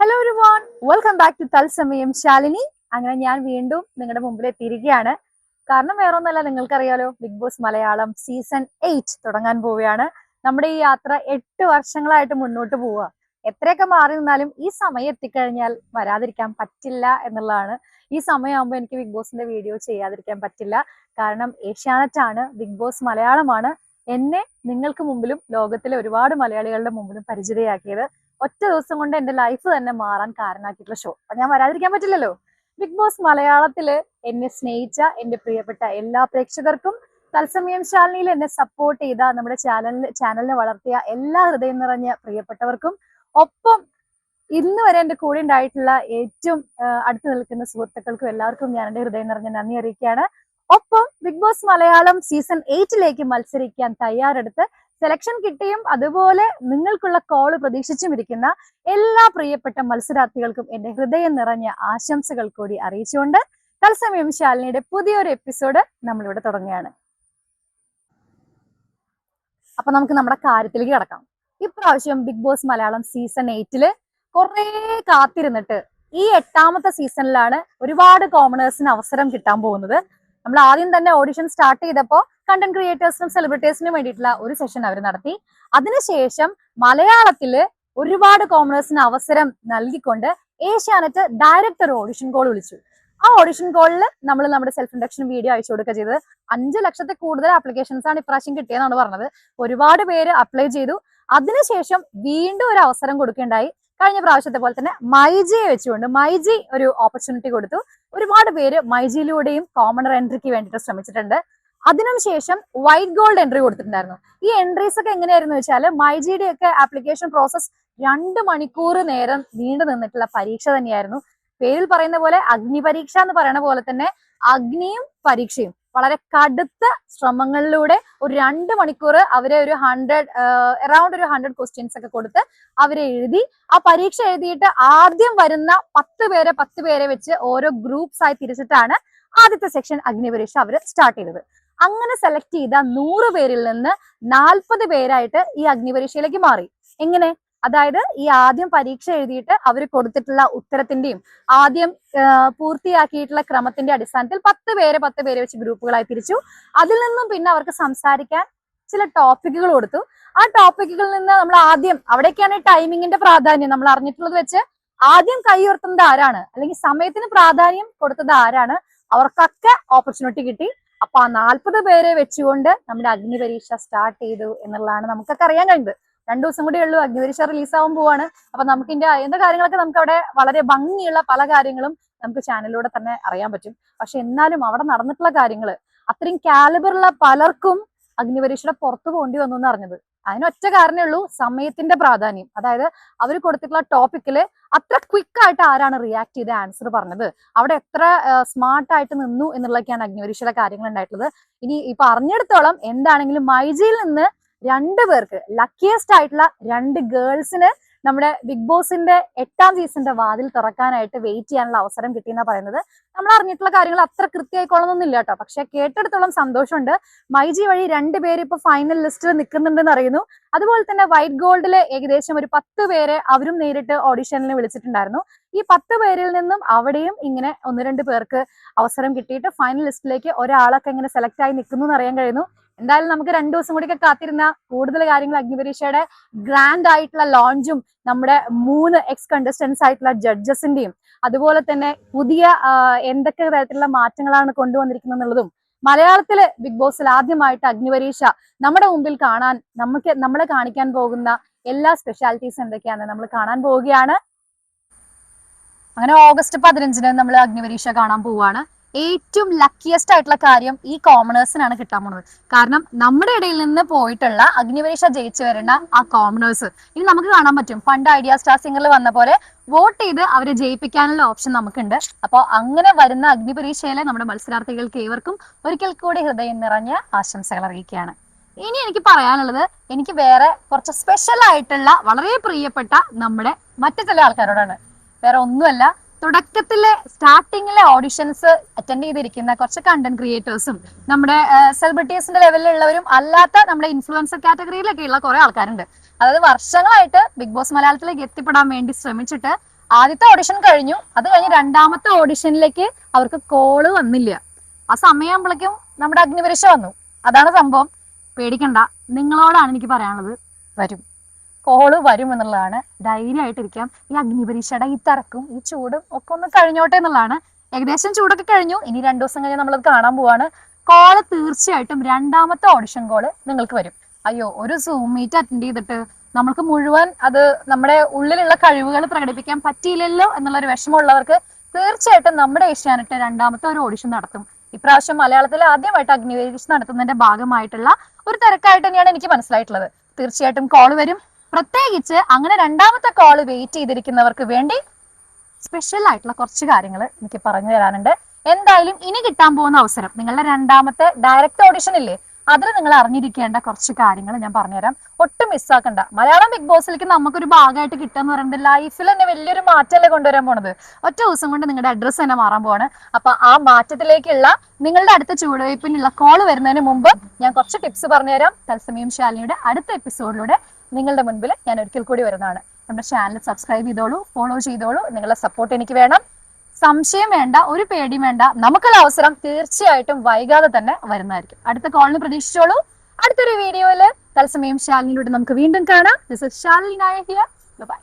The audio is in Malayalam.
Hello everyone, welcome back to തത്സമയം ശാലിനി. അങ്ങനെ ഞാൻ വീണ്ടും നിങ്ങളുടെ മുമ്പിൽ എത്തിയിരിക്കുകയാണ്. കാരണം വേറൊന്നല്ല, നിങ്ങൾക്കറിയാലോ, ബിഗ് ബോസ് മലയാളം സീസൺ 8 തുടങ്ങാൻ പോവുകയാണ്. നമ്മുടെ ഈ യാത്ര 8 വർഷങ്ങളായിട്ട് മുന്നോട്ട് പോവുക. എത്രയൊക്കെ മാറി നിന്നാലും ഈ സമയം എത്തിക്കഴിഞ്ഞാൽ വരാതിരിക്കാൻ പറ്റില്ല എന്നുള്ളതാണ്. ഈ സമയമാകുമ്പോൾ എനിക്ക് ബിഗ് ബോസിന്റെ വീഡിയോ ചെയ്യാതിരിക്കാൻ പറ്റില്ല. കാരണം ഏഷ്യാനെറ്റ് ആണ്, ബിഗ് ബോസ് മലയാളമാണ് എന്നെ നിങ്ങൾക്ക് മുമ്പിലും ലോകത്തിലെ ഒരുപാട് മലയാളികളുടെ മുമ്പിലും പരിചിതയാക്കിയത്. ഒറ്റ ദിവസം കൊണ്ട് എന്റെ ലൈഫ് തന്നെ മാറാൻ കാരണമാക്കിയിട്ടുള്ള ഷോ. അപ്പൊ ഞാൻ വരാതിരിക്കാൻ പറ്റില്ലല്ലോ. ബിഗ് ബോസ് മലയാളത്തില് എന്നെ സ്നേഹിച്ച എന്റെ പ്രിയപ്പെട്ട എല്ലാ പ്രേക്ഷകർക്കും, തത്സമയം ശാലിനിയിൽ എന്നെ സപ്പോർട്ട് ചെയ്ത നമ്മുടെ ചാനലിനെ വളർത്തിയ എല്ലാ ഹൃദയം നിറഞ്ഞ പ്രിയപ്പെട്ടവർക്കും, ഒപ്പം ഇന്ന് വരെ എന്റെ കൂടെ ഉണ്ടായിട്ടുള്ള ഏറ്റവും അടുത്ത് നിൽക്കുന്ന സുഹൃത്തുക്കൾക്കും എല്ലാവർക്കും ഞാൻ എന്റെ ഹൃദയം നിറഞ്ഞ നന്ദി അറിയിക്കുകയാണ്. ഒപ്പം ബിഗ് ബോസ് മലയാളം സീസൺ 8 മത്സരിക്കാൻ തയ്യാറെടുത്ത് സെലക്ഷൻ കിട്ടിയും അതുപോലെ നിങ്ങൾക്കുള്ള കോള് പ്രതീക്ഷിച്ചും ഇരിക്കുന്ന എല്ലാ പ്രിയപ്പെട്ട മത്സരാർത്ഥികൾക്കും എന്റെ ഹൃദയം നിറഞ്ഞ ആശംസകൾ കൂടി അറിയിച്ചുകൊണ്ട് തത്സമയം ശാലിനിയുടെ പുതിയൊരു എപ്പിസോഡ് നമ്മളിവിടെ തുടങ്ങുകയാണ്. അപ്പൊ നമുക്ക് നമ്മുടെ കാര്യത്തിലേക്ക് കിടക്കാം. ഇപ്രാവശ്യം ബിഗ് ബോസ് മലയാളം സീസൺ 8 കുറെ കാത്തിരുന്നിട്ട് ഈ 8ാമത്തെ സീസണിലാണ് ഒരുപാട് കോമണേഴ്സിന് അവസരം കിട്ടാൻ പോകുന്നത്. നമ്മൾ ആദ്യം തന്നെ ഓഡിഷൻ സ്റ്റാർട്ട് ചെയ്തപ്പോൾ കണ്ടന്റ് ക്രിയേറ്റേഴ്സിനും സെലിബ്രിറ്റീസിനും വേണ്ടിയിട്ടുള്ള ഒരു സെഷൻ അവർ നടത്തി. അതിനുശേഷം മലയാളത്തില് ഒരുപാട് കോമണേഴ്സിന് അവസരം നൽകിക്കൊണ്ട് ഏഷ്യാനെറ്റ് ഡയറക്റ്റ് ഒരു ഓഡിഷൻ കോൾ വിളിച്ചു. ആ ഓഡിഷൻ കോളിൽ നമ്മൾ നമ്മുടെ സെൽഫ് ഇൻട്രൊഡക്ഷൻ വീഡിയോ അയച്ചു കൊടുക്കുക ചെയ്തത്. 5 ലക്ഷത്തിൽ കൂടുതൽ ആപ്ലിക്കേഷൻസ് ആണ് ഇപ്രാവശ്യം കിട്ടിയെന്നാണ് പറഞ്ഞത്. ഒരുപാട് പേര് അപ്ലൈ ചെയ്തു. അതിനുശേഷം വീണ്ടും ഒരു അവസരം കൊടുക്കേണ്ടായി. കഴിഞ്ഞ പ്രാവശ്യത്തെ പോലെ തന്നെ മൈജിയെ വെച്ചുകൊണ്ട് മൈജി ഒരു ഓപ്പർച്യൂണിറ്റി കൊടുത്തു. ഒരുപാട് പേര് മൈജിയിലൂടെയും കോമണർ എൻട്രിക്ക് വേണ്ടിയിട്ട് ശ്രമിച്ചിട്ടുണ്ട്. അതിനുശേഷം വൈറ്റ് ഗോൾഡ് എൻട്രി കൊടുത്തിട്ടുണ്ടായിരുന്നു. ഈ എൻട്രീസ് ഒക്കെ എങ്ങനെയായിരുന്നു വെച്ചാൽ, മൈജിയുടെ ഒക്കെ ആപ്ലിക്കേഷൻ പ്രോസസ് 2 മണിക്കൂർ നേരം നീണ്ടു നിന്നിട്ടുള്ള പരീക്ഷ തന്നെയായിരുന്നു. പേരിൽ പറയുന്ന പോലെ അഗ്നി പരീക്ഷ എന്ന് പറയുന്ന പോലെ തന്നെ അഗ്നിയും പരീക്ഷയും വളരെ കടുത്ത ശ്രമങ്ങളിലൂടെ ഒരു 2 മണിക്കൂർ അവരെ ഒരു 100 ക്വസ്റ്റ്യൻസ് ഒക്കെ കൊടുത്ത് അവരെ എഴുതി. ആ പരീക്ഷ എഴുതിയിട്ട് ആദ്യം വരുന്ന 10 പേരെ വെച്ച് ഓരോ ഗ്രൂപ്പ്സ് ആയി തിരിച്ചിട്ടാണ് ആദ്യത്തെ സെക്ഷൻ അഗ്നി പരീക്ഷ അവർ സ്റ്റാർട്ട് ചെയ്തത്. അങ്ങനെ സെലക്ട് ചെയ്ത 100 പേരിൽ നിന്ന് 40 പേരായിട്ട് ഈ അഗ്നി പരീക്ഷയിലേക്ക് മാറി. എങ്ങനെ? അതായത് ഈ ആദ്യം പരീക്ഷ എഴുതിയിട്ട് അവർ കൊടുത്തിട്ടുള്ള ഉത്തരത്തിന്റെയും ആദ്യം പൂർത്തിയാക്കിയിട്ടുള്ള ക്രമത്തിന്റെ അടിസ്ഥാനത്തിൽ 10 പേരെ വെച്ച് ഗ്രൂപ്പുകളായി തിരിച്ചു. അതിൽ നിന്നും പിന്നെ അവർക്ക് സംസാരിക്കാൻ ചില ടോപ്പിക്കുകൾ കൊടുത്തു. ആ ടോപ്പിക്കുകളിൽ നിന്ന് നമ്മൾ ആദ്യം, അവിടേക്കാണ് ടൈമിങ്ങിന്റെ പ്രാധാന്യം നമ്മൾ അറിഞ്ഞിട്ടുള്ളത് വെച്ച്, ആദ്യം കൈ ഉയർത്തുന്നത് ആരാണ്, അല്ലെങ്കിൽ സമയത്തിന് പ്രാധാന്യം കൊടുത്തത് ആരാണ്, അവർക്കൊക്കെ ഓപ്പർച്യൂണിറ്റി കിട്ടി. അപ്പൊ ആ 40 പേരെ വെച്ചുകൊണ്ട് നമ്മുടെ അഗ്നി പരീക്ഷ സ്റ്റാർട്ട് ചെയ്തു എന്നുള്ളതാണ് നമുക്കൊക്കെ അറിയാൻ കഴിഞ്ഞത്. 2 ദിവസം കൂടി ഉള്ളൂ, അഗ്നി പരീക്ഷ റിലീസാവാൻ പോവാണ്. അപ്പൊ നമുക്ക് ഇതിന്റെ കാര്യങ്ങളൊക്കെ നമുക്ക് അവിടെ വളരെ ഭംഗിയുള്ള പല കാര്യങ്ങളും നമുക്ക് ചാനലിലൂടെ തന്നെ അറിയാൻ പറ്റും. പക്ഷെ എന്നാലും അവിടെ നടന്നിട്ടുള്ള കാര്യങ്ങൾ അത്രയും കാലിബറുള്ള പലർക്കും അഗ്നി പരീക്ഷയുടെ പുറത്തു പോകേണ്ടി വന്നു എന്ന് അറിഞ്ഞത്. അതിനൊറ്റ കാരണമേ ഉള്ളൂ, സമയത്തിന്റെ പ്രാധാന്യം. അതായത് അവർ കൊടുത്തിട്ടുള്ള ടോപ്പിക്കില് അത്ര ക്വിക്ക് ആയിട്ട് ആരാണ് റിയാക്ട് ചെയ്ത് ആൻസർ പറഞ്ഞത്, അവിടെ എത്ര സ്മാർട്ടായിട്ട് നിന്നു എന്നുള്ളതൊക്കെയാണ് അഗ്നി പരീക്ഷയുടെ കാര്യങ്ങൾ ഉണ്ടായിട്ടുള്ളത്. ഇനി ഇപ്പൊ അറിഞ്ഞെടുത്തോളം എന്താണെങ്കിലും മൈജിയിൽ നിന്ന് 2 പേർക്ക്, ലക്കിയസ്റ്റ് ആയിട്ടുള്ള 2 ഗേൾസിന് നമ്മുടെ ബിഗ് ബോസിന്റെ 8ാം സീസണിന്റെ വാതിൽ തുറക്കാനായിട്ട് വെയിറ്റ് ചെയ്യാനുള്ള അവസരം കിട്ടിയെന്നാ പറയുന്നത്. നമ്മൾ അറിഞ്ഞിട്ടുള്ള കാര്യങ്ങൾ അത്ര കൃത്യമായിക്കൊള്ളണമെന്നില്ല കേട്ടോ. പക്ഷെ കേട്ടെടുത്തോളം സന്തോഷമുണ്ട്. മൈജി വഴി 2 പേര് ഇപ്പൊ ഫൈനൽ ലിസ്റ്റിൽ നിൽക്കുന്നുണ്ടെന്ന് അറിയുന്നു. അതുപോലെ തന്നെ വൈറ്റ് ഗോൾഡില് ഏകദേശം ഒരു 10 പേരെ അവരും നേരിട്ട് ഓഡിഷനിൽ വിളിച്ചിട്ടുണ്ടായിരുന്നു. ഈ 10 പേരിൽ നിന്നും അവിടെയും ഇങ്ങനെ 1-2 പേർക്ക് അവസരം കിട്ടിയിട്ട് ഫൈനൽ ലിസ്റ്റിലേക്ക് ഒരാളൊക്കെ ഇങ്ങനെ സെലക്ട് ആയി നിൽക്കുന്നു എന്ന് അറിയാൻ കഴിയുന്നു. എന്തായാലും നമുക്ക് 2 ദിവസം കൂടിയൊക്കെ കാത്തിരുന്ന കൂടുതൽ കാര്യങ്ങൾ അഗ്നിപരീക്ഷയുടെ ഗ്രാൻഡ് ആയിട്ടുള്ള ലോഞ്ചും നമ്മുടെ 3 എക്സ് കണ്ടസ്റ്റൻസ് ആയിട്ടുള്ള ജഡ്ജസിന്റെയും അതുപോലെ തന്നെ പുതിയ എന്തൊക്കെ തരത്തിലുള്ള മാറ്റങ്ങളാണ് കൊണ്ടുവന്നിരിക്കുന്നത് എന്നുള്ളതും, മലയാളത്തില് ബിഗ് ബോസിൽ ആദ്യമായിട്ട് അഗ്നിപരീക്ഷ നമ്മുടെ മുമ്പിൽ കാണാൻ നമ്മളെ കാണിക്കാൻ പോകുന്ന എല്ലാ സ്പെഷ്യാലിറ്റീസ് എന്തൊക്കെയാണെന്ന് നമ്മൾ കാണാൻ പോവുകയാണ്. അങ്ങനെ ഓഗസ്റ്റ് 15 നമ്മൾ അഗ്നിപരീക്ഷ കാണാൻ പോവുകയാണ്. ഏറ്റവും ലക്കിയസ്റ്റ് ആയിട്ടുള്ള കാര്യം ഈ കോമണേഴ്സിനാണ് കിട്ടാൻ പോകുന്നത്. കാരണം നമ്മുടെ ഇടയിൽ നിന്ന് പോയിട്ടുള്ള അഗ്നിപരീക്ഷ ജയിച്ചു വരുന്ന ആ കോമണേഴ്സ് ഇനി നമുക്ക് കാണാൻ പറ്റും. പണ്ട് ഐഡിയ സ്റ്റാർ സിംഗറിൽ വന്ന പോലെ വോട്ട് ചെയ്ത് അവരെ ജയിപ്പിക്കാനുള്ള ഓപ്ഷൻ നമുക്കുണ്ട്. അപ്പോൾ അങ്ങനെ വരുന്ന അഗ്നിപരീക്ഷയിലെ നമ്മുടെ മത്സരാർത്ഥികൾക്ക് ഏവർക്കും ഒരിക്കൽ കൂടി ഹൃദയം നിറഞ്ഞ ആശംസകൾ അറിയിക്കുകയാണ്. ഇനി എനിക്ക് പറയാനുള്ളത്, എനിക്ക് വേറെ കുറച്ച് സ്പെഷ്യൽ ആയിട്ടുള്ള വളരെ പ്രിയപ്പെട്ട നമ്മുടെ മറ്റു ചില ആൾക്കാരോടാണ്. വേറെ ഒന്നുമല്ല, തുടക്കത്തിലെ സ്റ്റാർട്ടിങ്ങിലെ ഓഡിഷൻസ് അറ്റൻഡ് ചെയ്തിരിക്കുന്ന കുറച്ച് കണ്ടന്റ് ക്രിയേറ്റേഴ്സും നമ്മുടെ സെലിബ്രിറ്റീസിന്റെ ലെവലിലുള്ളവരും അല്ലാത്ത നമ്മുടെ ഇൻഫ്ലുവൻസർ കാറ്റഗറിയിലൊക്കെ ഉള്ള കുറെ ആൾക്കാരുണ്ട്. അതായത് വർഷങ്ങളായിട്ട് ബിഗ് ബോസ് മലയാളത്തിലേക്ക് എത്തിപ്പെടാൻ വേണ്ടി ശ്രമിച്ചിട്ട് ആദ്യത്തെ ഓഡിഷൻ കഴിഞ്ഞു. അത് കഴിഞ്ഞ് രണ്ടാമത്തെ ഓഡിഷനിലേക്ക് അവർക്ക് കോള് വന്നില്ല. ആ സമയമാകുമ്പോഴേക്കും നമ്മുടെ അഗ്നിപരീക്ഷ വന്നു. അതാണ് സംഭവം. പേടിക്കണ്ട, നിങ്ങളോടാണ് എനിക്ക് പറയാനുള്ളത്. വരും, കോള് വരും എന്നുള്ളതാണ്. ധൈര്യമായിട്ടിരിക്കാം. ഈ അഗ്നിപരീക്ഷയുടെ ഈ തിരക്കും ഈ ചൂടും ഒക്കെ ഒന്ന് കഴിഞ്ഞോട്ടെ എന്നുള്ളതാണ്. ഏകദേശം ചൂടൊക്കെ കഴിഞ്ഞു. ഇനി 2 ദിവസം കഴിഞ്ഞ് നമ്മളത് കാണാൻ പോവാണ്. കോള് തീർച്ചയായിട്ടും രണ്ടാമത്തെ ഓഡിഷൻ കോള് നിങ്ങൾക്ക് വരും. അയ്യോ, ഒരു സൂം മീറ്റ് അറ്റൻഡ് ചെയ്തിട്ട് നമ്മൾക്ക് മുഴുവൻ അത് നമ്മുടെ ഉള്ളിലുള്ള കഴിവുകൾ പ്രകടിപ്പിക്കാൻ പറ്റിയില്ലല്ലോ എന്നുള്ളൊരു വിഷമമുള്ളവർക്ക് തീർച്ചയായിട്ടും നമ്മുടെ ഏഷ്യാനെറ്റ് രണ്ടാമത്തെ ഒരു ഓഡിഷൻ നടത്തും. ഇപ്രാവശ്യം മലയാളത്തിൽ ആദ്യമായിട്ട് അഗ്നിപരീക്ഷ നടത്തുന്നതിന്റെ ഭാഗമായിട്ടുള്ള ഒരു തിരക്കായിട്ട് തന്നെയാണ് എനിക്ക് മനസ്സിലായിട്ടുള്ളത്. തീർച്ചയായിട്ടും കോള് വരും. പ്രത്യേകിച്ച് അങ്ങനെ രണ്ടാമത്തെ കോള് വെയിറ്റ് ചെയ്തിരിക്കുന്നവർക്ക് വേണ്ടി സ്പെഷ്യൽ ആയിട്ടുള്ള കുറച്ച് കാര്യങ്ങൾ എനിക്ക് പറഞ്ഞു തരാനുണ്ട്. എന്തായാലും ഇനി കിട്ടാൻ പോകുന്ന അവസരം, നിങ്ങളുടെ രണ്ടാമത്തെ ഡയറക്റ്റ് ഓഡിഷൻ ഇല്ലേ, അതിൽ നിങ്ങൾ അറിഞ്ഞിരിക്കേണ്ട കുറച്ച് കാര്യങ്ങൾ ഞാൻ പറഞ്ഞുതരാം. ഒട്ടും മിസ്സാക്കണ്ട. മലയാളം ബിഗ് ബോസിലേക്ക് നമുക്കൊരു ഭാഗമായിട്ട് കിട്ടുക എന്ന് പറയുന്നത് ലൈഫിൽ തന്നെ വലിയൊരു മാറ്റമല്ലേ കൊണ്ടുവരാൻ പോണത്. ഒറ്റ ദിവസം കൊണ്ട് നിങ്ങളുടെ അഡ്രസ്സ് തന്നെ മാറാൻ പോവാണ്. അപ്പൊ ആ മാറ്റത്തിലേക്കുള്ള നിങ്ങളുടെ അടുത്ത ചുവടുവയ്പ്പിനുള്ള കോള് വരുന്നതിന് മുമ്പ് ഞാൻ കുറച്ച് ടിപ്സ് പറഞ്ഞുതരാം. തത്സമയം ശാലിനിയുടെ അടുത്ത എപ്പിസോഡിലൂടെ നിങ്ങളുടെ മുൻപിൽ ഞാൻ ഒരിക്കൽ കൂടി വരുന്നതാണ്. നമ്മുടെ ചാനൽ സബ്സ്ക്രൈബ് ചെയ്തോളൂ, ഫോളോ ചെയ്തോളൂ. നിങ്ങളുടെ സപ്പോർട്ട് എനിക്ക് വേണം. സംശയം വേണ്ട, ഒരു പേടിയും വേണ്ട. നമുക്കുള്ള അവസരം തീർച്ചയായിട്ടും വൈകാതെ തന്നെ വരുന്നതായിരിക്കും. അടുത്ത കോളിന് പ്രതീക്ഷിച്ചോളൂ. അടുത്തൊരു വീഡിയോയില് തത്സമയം ശാലിനിയിലൂടെ നമുക്ക് വീണ്ടും കാണാം. This is Shalini Nair here. By.